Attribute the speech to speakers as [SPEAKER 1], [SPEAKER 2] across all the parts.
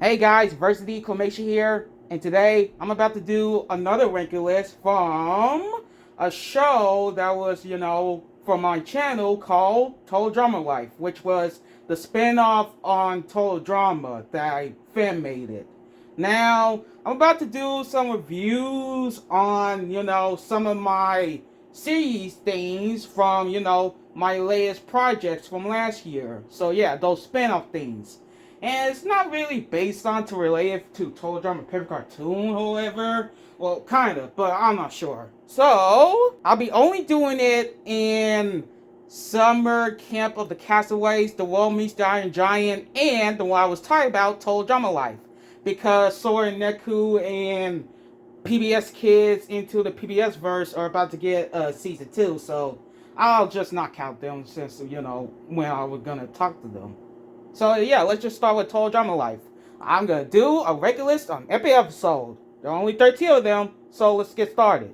[SPEAKER 1] Hey guys, Varsity Clamation here, and today I'm about to do another ranking list from a show that was, from my channel called Total Drama Life, which was the spin-off on Total Drama that I fan made it. Now, I'm about to do some reviews on, some of my series things from, my latest projects from last year. So yeah, those spin-off things. And it's not really based on to relate to Total Drama Paper Cartoon, however. Well, kind of, but I'm not sure. So, I'll be only doing it in Summer Camp of the Castaways, The World Meets the Iron Giant, and the one I was talking about, Total Drama Life. Because Sora and Neku and PBS Kids into the PBS verse are about to get season 2, so I'll just not count them since, when I was gonna talk to them. So yeah, let's just start with Total Drama Life. I'm gonna do a ranking list on every episode. There are only 13 of them, so let's get started.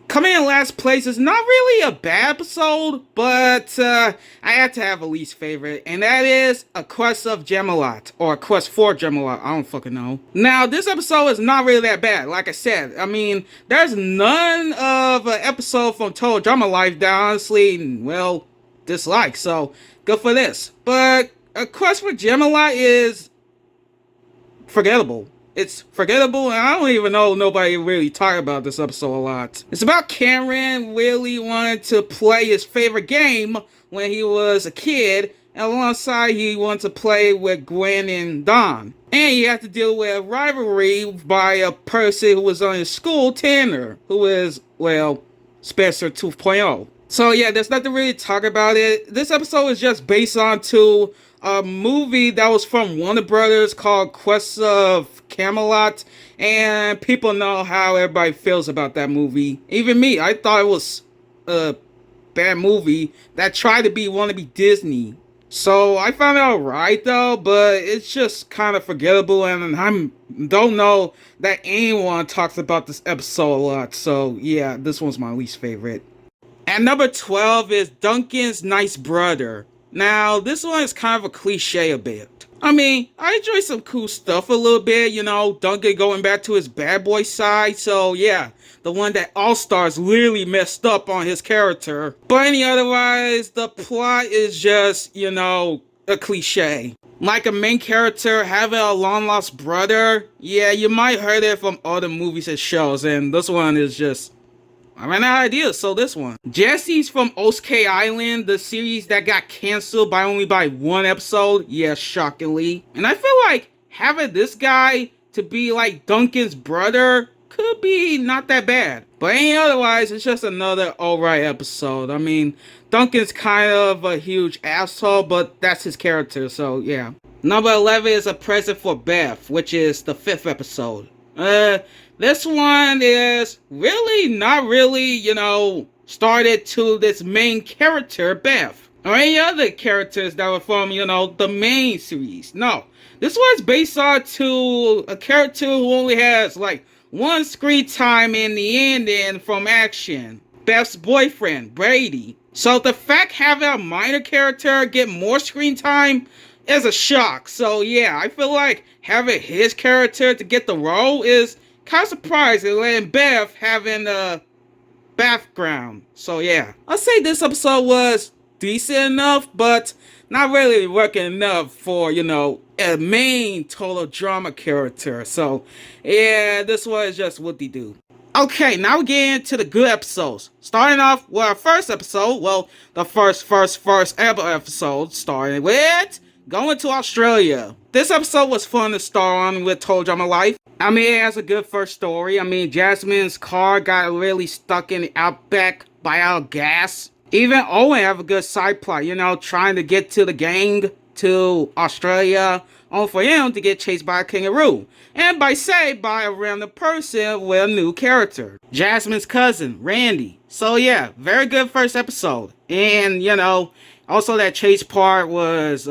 [SPEAKER 1] Coming in last place is not really a bad episode, but I had to have a least favorite, and that is A Quest of Gemalot, or A Quest for Gemalot, I don't fucking know. Now, this episode is not really that bad, like I said. I mean, there's none of an episode from Total Drama Life that I honestly, well, dislike, so good for this. But A Quest for Gemalot is forgettable. It's forgettable, and I don't even know nobody really talk about this episode a lot. It's about Cameron really wanted to play his favorite game when he was a kid, and alongside he wanted to play with Gwen and Don. And he had to deal with a rivalry by a person who was on his school, Tanner, who is, well, Spencer 2.0. So yeah, there's nothing really to talk about it. This episode is just based on a movie that was from Warner Brothers called Quest of Camelot, and people know how everybody feels about that movie. Even me, I thought it was a bad movie that tried to be wannabe Disney. So I found it alright though, but it's just kind of forgettable, and I don't know that anyone talks about this episode a lot. So yeah, this one's my least favorite. At number 12 is Duncan's Nice Brother. Now, this one is kind of a cliche a bit. I mean, I enjoy some cool stuff a little bit, Duncan going back to his bad boy side, so yeah, the one that All-Stars literally messed up on his character. But otherwise, the plot is just, a cliche. Like a main character having a long-lost brother, yeah, you might heard it from other movies and shows, and this one is just, I ran out of ideas, so this one. Jesse's from Osuke Island, the series that got canceled by only one episode. Yeah, shockingly. And I feel like having this guy to be like Duncan's brother could be not that bad. But otherwise, it's just another alright episode. I mean, Duncan's kind of a huge asshole, but that's his character, so yeah. Number 11 is A Present for Beth, which is the 5th episode. This one is really not really, started to this main character, Beth, or any other characters that were from, the main series. No, this one's based on to a character who only has, like, one screen time in the ending from action. Beth's boyfriend, Brady. So the fact having a minor character get more screen time is a shock. So yeah, I feel like having his character to get the role is kind of surprising, and Beth having a background. So yeah, I'll say this episode was decent enough, but not really working enough for, a main Total Drama character. So yeah, this one is just what they do. Okay, now we get into the good episodes. Starting off with our first episode, well, the first ever episode, starting with Going to Australia. This episode was fun to start on with Total Drama Life. I mean, it has a good first story. I mean, Jasmine's car got really stuck in the outback by out of gas. Even Owen have a good side plot, trying to get to the gang to Australia, only for him to get chased by a kangaroo. And by a random person with a new character. Jasmine's cousin, Randy. So yeah, very good first episode. And, also that chase part was,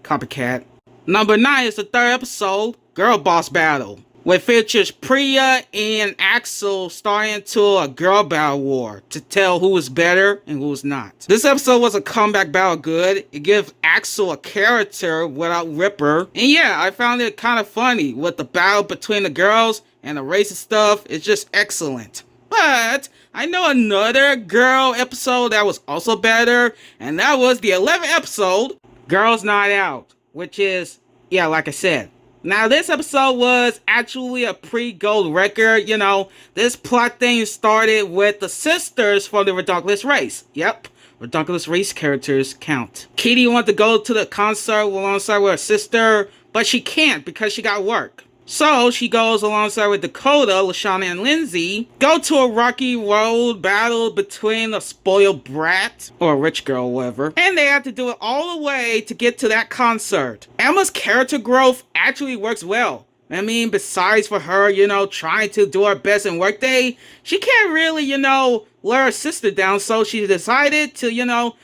[SPEAKER 1] copycat. Number 9 is the 3rd episode, Girl Boss Battle. which features Priya and Axel starting into a girl battle war to tell who was better and who was not. This episode was a comeback battle good. It gives Axel a character without Ripper. And yeah, I found it kind of funny with the battle between the girls and the racist stuff. It's just excellent. But I know another girl episode that was also better, and that was the 11th episode, Girls Night Out, which is, yeah, like I said. Now, this episode was actually a pre-gold record. You know, this plot thing started with the sisters from the Redonkulous race. Yep, Redonkulous race characters count. Kitty wanted to go to the concert alongside with her sister, but she can't because she got work. So she goes alongside with Dakota, Lashana, and Lindsay, go to a rocky road battle between a spoiled brat or a rich girl, whatever, and they have to do it all the way to get to that concert. Emma's character growth actually works well. I mean, besides for her, you know, trying to do her best in Workday, she can't really, you know, let her sister down, so she decided to, you know,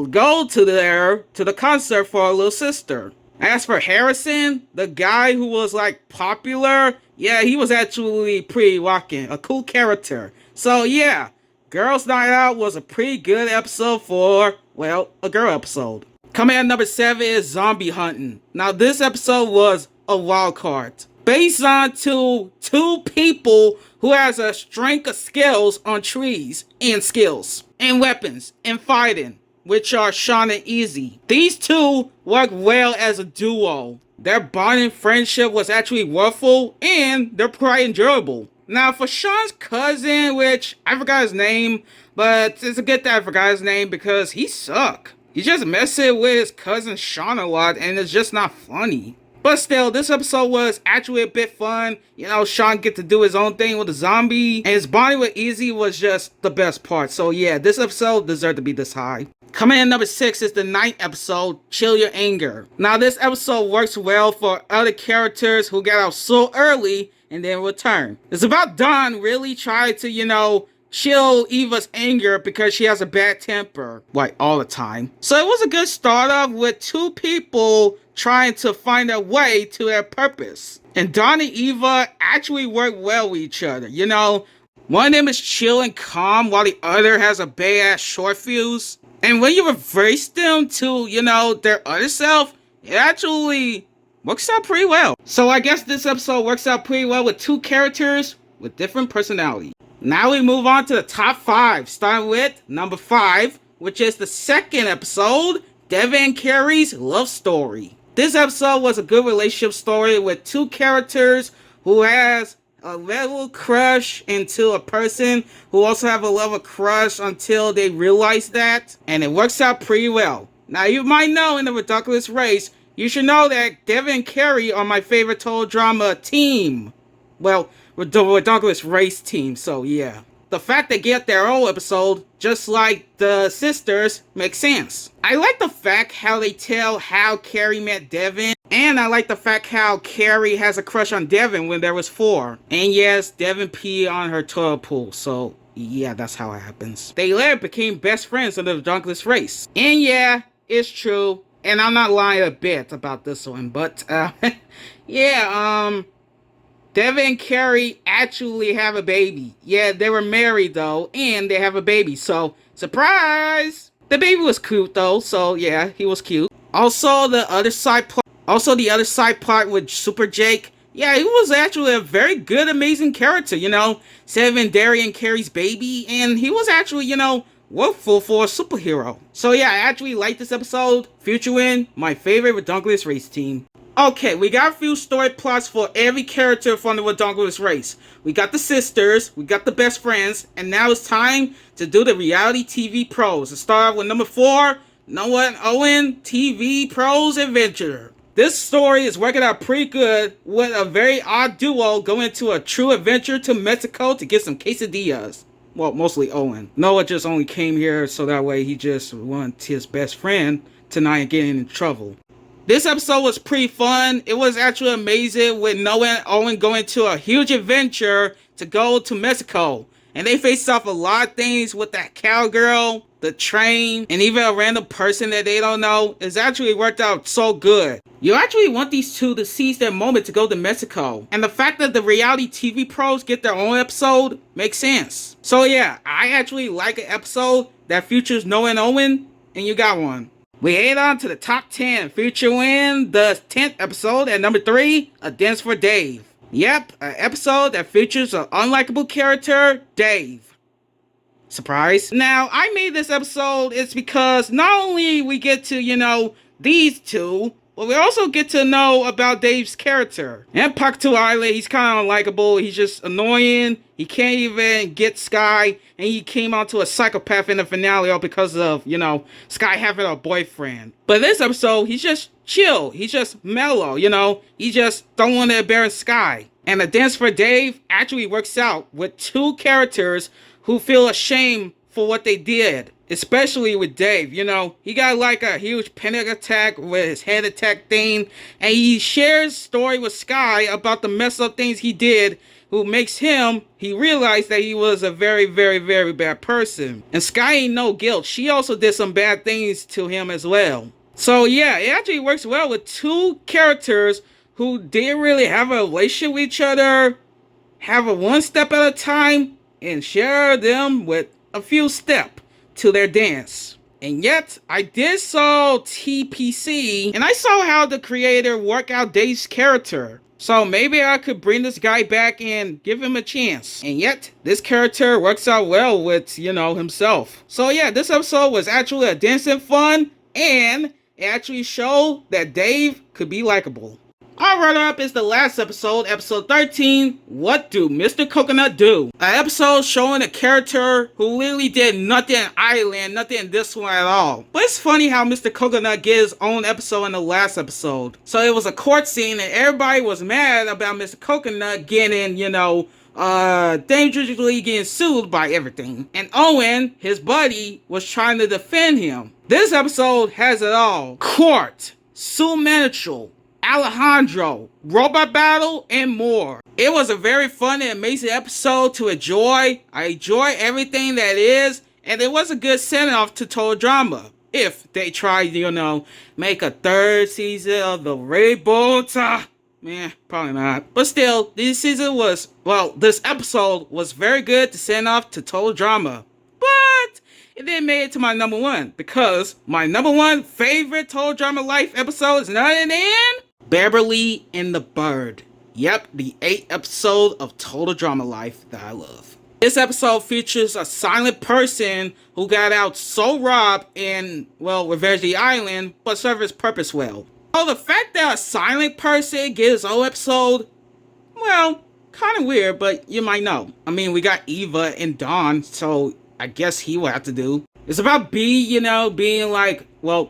[SPEAKER 1] go to the concert for her little sister. As for Harrison, the guy who was like popular, yeah, he was actually pretty rocking, a cool character. So yeah, Girls Night Out was a pretty good episode for, well, a girl episode. Coming at number 7 is Zombie Hunting. Now this episode was a wild card, based on two people who has a strength of skills on trees and skills and weapons and fighting, which are Sean and Izzy. These two work well as a duo. Their bonding friendship was actually worthful, and they're quite enjoyable. Now, for Sean's cousin, which I forgot his name, but it's a good that I forgot his name because he suck. He's just messing with his cousin Sean a lot, and it's just not funny. But still, this episode was actually a bit fun. You know, Sean get to do his own thing with the zombie, and his bonding with Izzy was just the best part. So yeah, this episode deserved to be this high. Coming in number 6 is the 9th episode, Chill Your Anger. Now this episode works well for other characters who got out so early and then return. It's about Dawn really trying to, you know, chill Eva's anger because she has a bad temper, like all the time. So it was a good start off with two people trying to find a way to their purpose. And Dawn and Eva actually work well with each other. You know, one of them is chill and calm while the other has a bad ass short fuse. And when you reverse them to, you know, their other self, it actually works out pretty well. So I guess this episode works out pretty well with two characters with different personalities. Now we move on to the top 5, starting with number 5, which is the 2nd episode, Devin and Carrie's Love Story. This episode was a good relationship story with two characters who has a level crush into a person who also have a level crush until they realize that, and it works out pretty well. Now you might know in the Redonkulous race, you should know that Devin and Carrie are my favorite total drama team. Well, the Redonkulous race team, so yeah. The fact they get their own episode, just like the sisters, makes sense. I like the fact how they tell how Carrie met Devin, and I like the fact how Carrie has a crush on Devin when there was 4. And yes, Devin peed on her toilet pool, so yeah, that's how it happens. They later became best friends in the Redonkulous race. And yeah, it's true, and I'm not lying a bit about this one, but yeah, Devin and Carrie actually have a baby. Yeah, they were married though, and they have a baby. So, surprise! The baby was cute though, so yeah, he was cute. Also, the other side plot with Super Jake. Yeah, he was actually a very good, amazing character, you know, saving Derry and Carrie's baby, and he was actually, you know, worthful for a superhero. So yeah, I actually like this episode. Future Win, my favorite Redonkulous race team. Okay, we got a few story plots for every character from the Redonkulous race. We got the sisters, we got the best friends, and now it's time to do the reality TV pros. Let's start off with number 4, Noah and Owen TV Pros Adventure. This story is working out pretty good with a very odd duo going to a true adventure to Mexico to get some quesadillas. Well, mostly Owen. Noah just only came here so that way he just wants his best friend to not get in trouble. This episode was pretty fun. It was actually amazing with Noah and Owen going to a huge adventure to go to Mexico. And they faced off a lot of things with that cowgirl. the train, and even a random person that they don't know, it's actually worked out so good. You actually want these two to seize their moment to go to Mexico. And the fact that the reality TV pros get their own episode makes sense. So yeah, I actually like an episode that features Noah and Owen, and you got one. We head on to the top 10, featuring the 10th episode at number 3, A Dance for Dave. Yep, an episode that features an unlikable character, Dave. Surprise. Now, I made this episode, it's because not only we get to, these two, but we also get to know about Dave's character. In Pakutu Island, he's kind of unlikable. He's just annoying. He can't even get Sky. And he came out to a psychopath in the finale all because of, Sky having a boyfriend. But this episode, he's just chill. He's just mellow, He just don't want to embarrass Sky. And A Dance for Dave actually works out with two characters who feel ashamed for what they did. Especially with Dave, he got like a huge panic attack with his head attack thing, and he shares story with Sky about the messed up things he did, who makes he realized that he was a very, very, very bad person. And Sky ain't no guilt. She also did some bad things to him as well. So yeah, it actually works well with two characters who didn't really have a relationship with each other, have a one step at a time, and share them with a few steps to their dance. And yet, I did saw TPC, and I saw how the creator worked out Dave's character. So maybe I could bring this guy back and give him a chance. And yet, this character works out well with, himself. So yeah, this episode was actually a dancing fun, and it actually showed that Dave could be likable. Our runner-up is the last episode, episode 13, What Do Mr. Coconut Do? An episode showing a character who literally did nothing in Island, nothing in this one at all. But it's funny how Mr. Coconut gets his own episode in the last episode. So it was a court scene and everybody was mad about Mr. Coconut getting, dangerously getting sued by everything. And Owen, his buddy, was trying to defend him. This episode has it all. Court, Sue Manichal, Alejandro, robot battle, and more. It was a very fun and amazing episode to enjoy. I enjoy everything that is, and it was a good send-off to Total Drama. If they tried, make a third season of the Rainbow probably not. But still, this episode was very good to send off to Total Drama. But it didn't make it to my number one, because my number one favorite Total Drama Life episode is nothing in Beverly and the Bird. Yep, the 8th episode of Total Drama Life that I love. This episode features a silent person who got out so robbed in, Revenge the Island, but served his purpose well. So the fact that a silent person gets his own episode, kind of weird, but you might know. I mean, we got Eva and Don, so I guess he will have to do. It's about B, being like,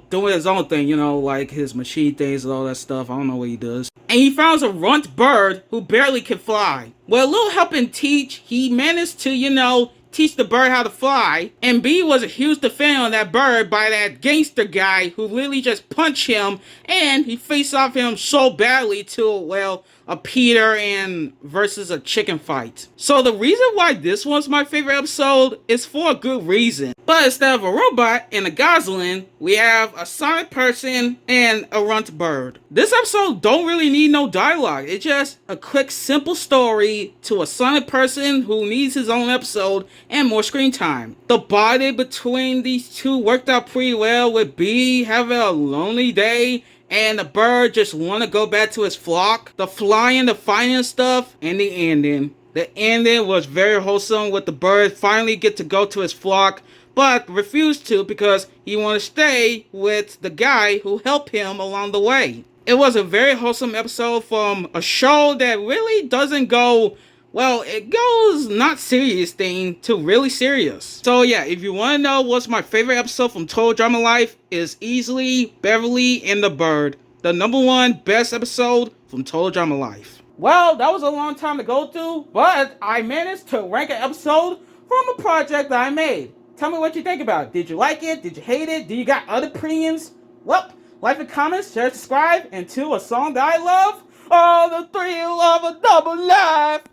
[SPEAKER 1] doing his own thing, like his machine things and all that stuff. I don't know what he does. And he finds a runt bird who barely can fly. With a little help and teach, he managed to, teach the bird how to fly. And B was a huge defender on that bird by that gangster guy who literally just punched him. And he faced off him so badly to, a Peter and versus a chicken fight. So the reason why this one's my favorite episode is for a good reason. But instead of a robot and a gosling, we have a silent person and a runt bird. This episode don't really need no dialogue. It's just a quick, simple story to a silent person who needs his own episode and more screen time. The bonding between these two worked out pretty well, with B having a lonely day and the bird just want to go back to his flock. The flying, the fighting stuff, and the ending. The ending was very wholesome, with the bird finally get to go to his flock, but refused to because he wanted to stay with the guy who helped him along the way. It was a very wholesome episode from a show that really doesn't go, it goes not serious thing to really serious. So yeah, if you want to know what's my favorite episode from Total Drama Life, is easily Beverly and the Bird. The number one best episode from Total Drama Life. Well, that was a long time to go through, but I managed to rank an episode from a project that I made. Tell me what you think about it. Did you like it? Did you hate it? Do you got other opinions? Well, like and comment, share, subscribe, and to a song that I love, the thrill of a double life.